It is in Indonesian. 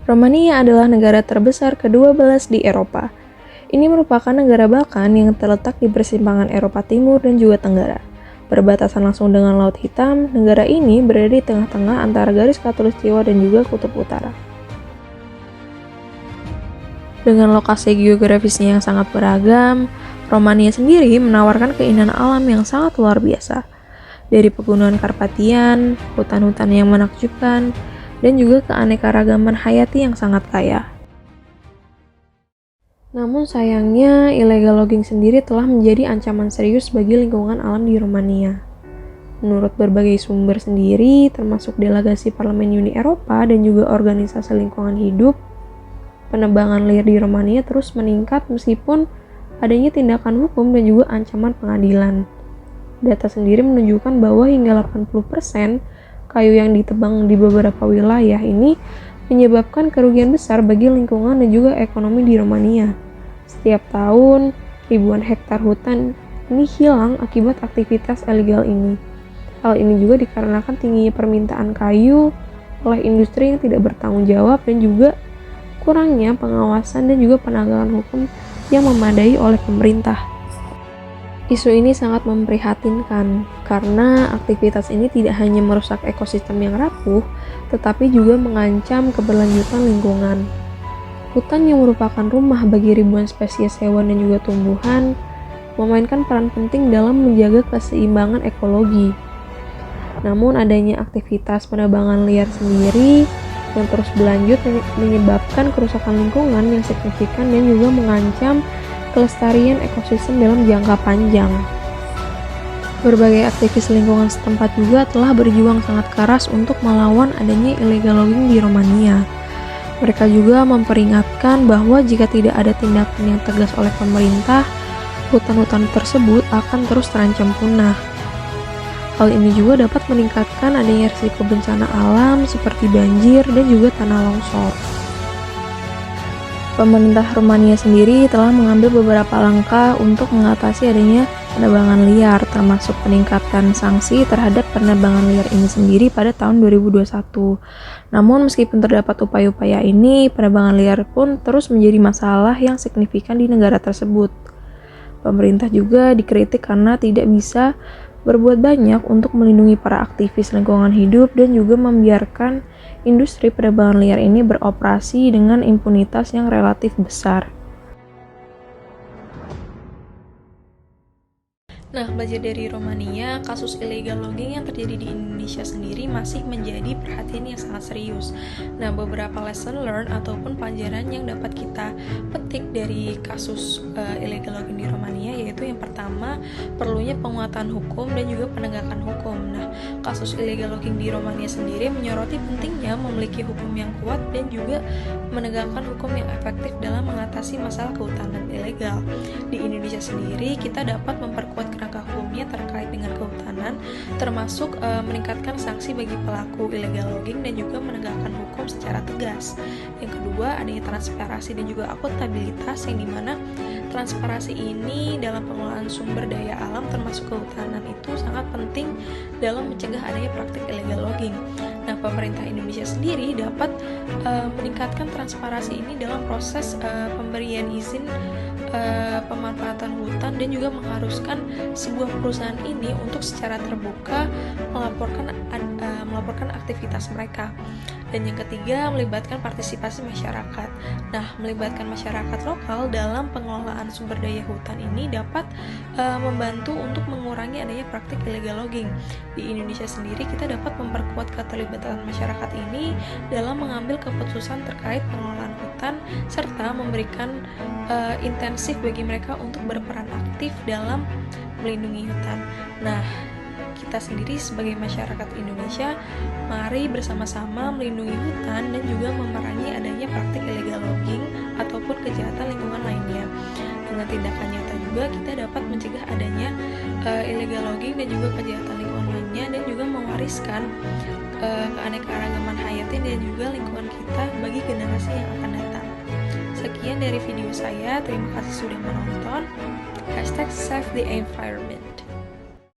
Romania adalah negara terbesar ke-12 di Eropa. Ini merupakan negara Balkan yang terletak di persimpangan Eropa Timur dan juga Tenggara. Berbatasan langsung dengan Laut Hitam, negara ini berada di tengah-tengah antara garis khatulistiwa dan juga kutub utara. Dengan lokasi geografisnya yang sangat beragam, Romania sendiri menawarkan keindahan alam yang sangat luar biasa. Dari pegunungan Karpatian, hutan-hutan yang menakjubkan, dan juga keanekaragaman hayati yang sangat kaya. Namun sayangnya, illegal logging sendiri telah menjadi ancaman serius bagi lingkungan alam di Romania. Menurut berbagai sumber sendiri, termasuk delegasi Parlemen Uni Eropa dan juga organisasi lingkungan hidup, penebangan liar di Romania terus meningkat meskipun adanya tindakan hukum dan juga ancaman pengadilan. Data sendiri menunjukkan bahwa hingga 80% kayu yang ditebang di beberapa wilayah ini menyebabkan kerugian besar bagi lingkungan dan juga ekonomi di Romania. Setiap tahun, ribuan hektar hutan ini hilang akibat aktivitas ilegal ini. Hal ini juga dikarenakan tingginya permintaan kayu oleh industri yang tidak bertanggung jawab dan juga kurangnya pengawasan dan juga penegakan hukum yang memadai oleh pemerintah. Isu ini sangat memprihatinkan karena aktivitas ini tidak hanya merusak ekosistem yang rapuh, tetapi juga mengancam keberlanjutan lingkungan. Hutan yang merupakan rumah bagi ribuan spesies hewan dan juga tumbuhan memainkan peran penting dalam menjaga keseimbangan ekologi. Namun adanya aktivitas penebangan liar sendiri yang terus berlanjut menyebabkan kerusakan lingkungan yang signifikan dan juga mengancam kelestarian ekosistem dalam jangka panjang. Berbagai aktivis lingkungan setempat juga telah berjuang sangat keras untuk melawan adanya illegal logging di Romania. Mereka juga memperingatkan bahwa jika tidak ada tindakan yang tegas oleh pemerintah, hutan-hutan tersebut akan terus terancam punah. Hal ini juga dapat meningkatkan adanya risiko bencana alam seperti banjir dan juga tanah longsor. Pemerintah Romania sendiri telah mengambil beberapa langkah untuk mengatasi adanya penebangan liar, termasuk peningkatan sanksi terhadap penebangan liar ini sendiri pada tahun 2021. Namun meskipun terdapat upaya-upaya ini, penebangan liar pun terus menjadi masalah yang signifikan di negara tersebut. Pemerintah juga dikritik karena tidak bisa berbuat banyak untuk melindungi para aktivis lingkungan hidup dan juga membiarkan industri penebangan liar ini beroperasi dengan impunitas yang relatif besar. Nah, belajar dari Romania, kasus illegal logging yang terjadi di Indonesia sendiri masih menjadi perhatian yang sangat serius. Nah, beberapa lesson learned ataupun pelajaran yang dapat kita petik dari kasus illegal logging di Romania yaitu yang pertama, perlunya penguatan hukum dan juga penegakan hukum. Nah, kasus illegal logging di Romania sendiri menyoroti pentingnya memiliki hukum yang kuat dan juga menegakkan hukum yang efektif dalam mengatasi masalah kehutanan ilegal. Di Indonesia sendiri, kita dapat memperkuat kerangka hukumnya terkait dengan kehutanan, termasuk meningkatkan sanksi bagi pelaku illegal logging dan juga menegakkan hukum secara tegas. Yang kedua, adanya transparansi dan juga akuntabilitas, yang dimana transparansi ini dalam pengelolaan sumber daya alam termasuk kehutanan itu sangat penting dalam mencegah adanya praktik illegal logging. Nah, pemerintah Indonesia sendiri dapat meningkatkan transparansi ini dalam proses pemberian izin pemanfaatan hutan dan juga mengharuskan sebuah perusahaan ini untuk secara terbuka melaporkan aktivitas mereka. Dan yang ketiga, melibatkan partisipasi masyarakat. Nah, melibatkan masyarakat lokal dalam pengelolaan sumber daya hutan ini dapat membantu untuk mengurangi adanya praktik illegal logging. Di Indonesia sendiri, kita dapat memperkuat keterlibatan masyarakat ini dalam mengambil keputusan terkait pengelolaan hutan serta memberikan intensif bagi mereka untuk berperan aktif dalam melindungi hutan. Nah, kita sendiri sebagai masyarakat Indonesia, mari bersama-sama melindungi hutan dan juga memerangi adanya praktik illegal logging ataupun kejahatan lingkungan lainnya. Dengan tindakan nyata juga kita dapat mencegah adanya illegal logging dan juga kejahatan lingkungan lainnya dan juga mewariskan keanekaragaman hayati dan juga lingkungan kita bagi generasi yang akan datang. Sekian dari video saya, terima kasih sudah menonton. #SaveTheEnvironment.